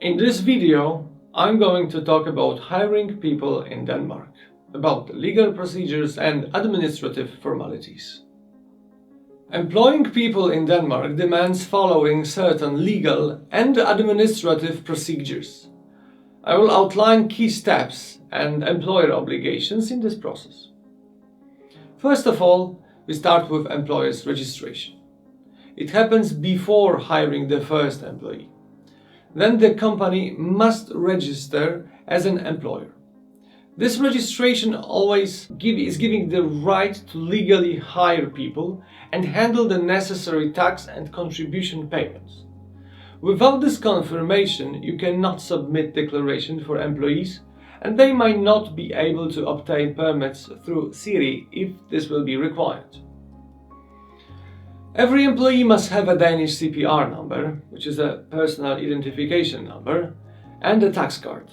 In this video, I'm going to talk about hiring people in Denmark, about legal procedures and administrative formalities. Employing people in Denmark demands following certain legal and administrative procedures. I will outline key steps and employer obligations in this process. First of all, we start with employer's registration. It happens before hiring the first employee. Then the company must register as an employer. This registration always is giving the right to legally hire people and handle the necessary tax and contribution payments. Without this confirmation, you cannot submit declaration for employees, and they might not be able to obtain permits through Siri if this will be required. Every employee must have a Danish CPR number, which is a personal identification number, and a tax card.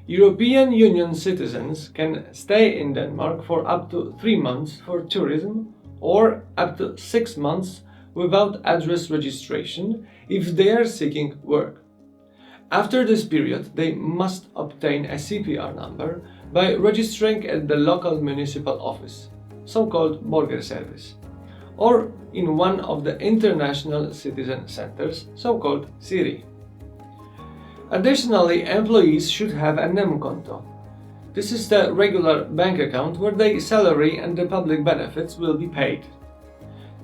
European Union citizens can stay in Denmark for up to 3 months for tourism or up to 6 months without address registration if they are seeking work. After this period, they must obtain a CPR number by registering at the local municipal office, so-called Borgerservice, or in one of the international citizen centers, so-called Siri. Additionally, employees should have a NemKonto. This is the regular bank account where their salary and the public benefits will be paid.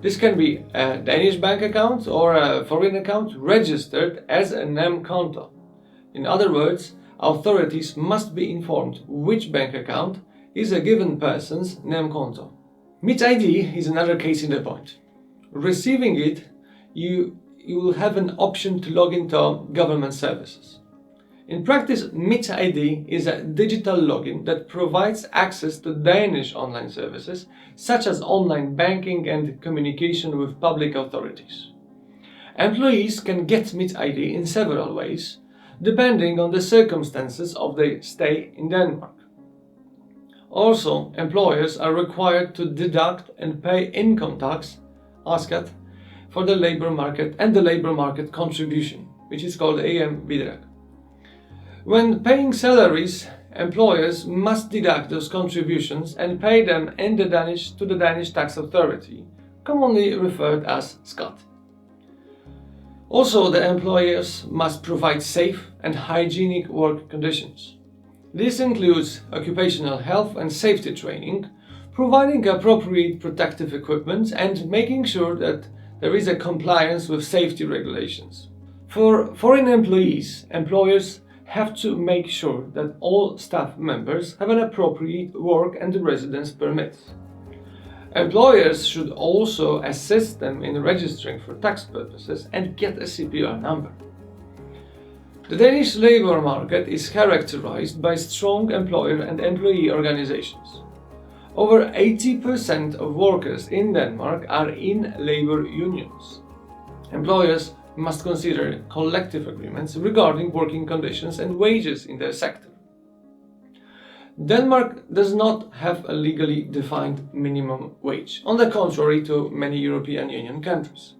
This can be a Danish bank account or a foreign account registered as a NemKonto. In other words, authorities must be informed which bank account is a given person's NemKonto. MitID is another case in the point. Receiving it, you will have an option to log into government services. In practice, MitID is a digital login that provides access to Danish online services such as online banking and communication with public authorities. Employees can get MitID in several ways, depending on the circumstances of their stay in Denmark. Also, employers are required to deduct and pay income tax, A-skat, for the labor market and the labor market contribution, which is called AM-bidrag. When paying salaries, employers must deduct those contributions and pay them to the Danish tax authority, commonly referred as skat. Also, the employers must provide safe and hygienic work conditions. This includes occupational health and safety training, providing appropriate protective equipment and making sure that there is a compliance with safety regulations. For foreign employees, employers have to make sure that all staff members have an appropriate work and residence permits. Employers should also assist them in registering for tax purposes and get a CPR number. The Danish labor market is characterized by strong employer and employee organizations. Over 80% of workers in Denmark are in labor unions. Employers must consider collective agreements regarding working conditions and wages in their sector. Denmark does not have a legally defined minimum wage, on the contrary to many European Union countries.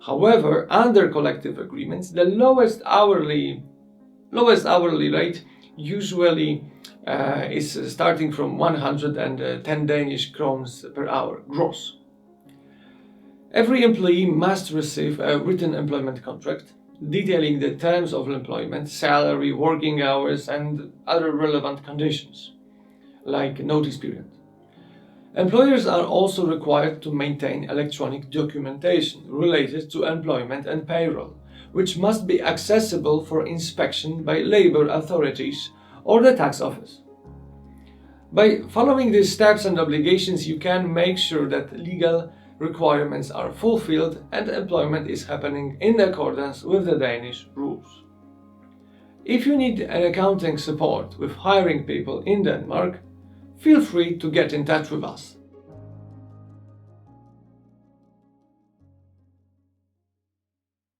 However, under collective agreements, the lowest hourly rate usually is starting from 110 Danish krones per hour gross. Every employee must receive a written employment contract detailing the terms of employment, salary, working hours, and other relevant conditions, like notice period. Employers are also required to maintain electronic documentation related to employment and payroll, which must be accessible for inspection by labor authorities or the tax office. By following these steps and obligations, you can make sure that legal requirements are fulfilled and employment is happening in accordance with the Danish rules. If you need an accounting support with hiring people in Denmark, feel free to get in touch with us.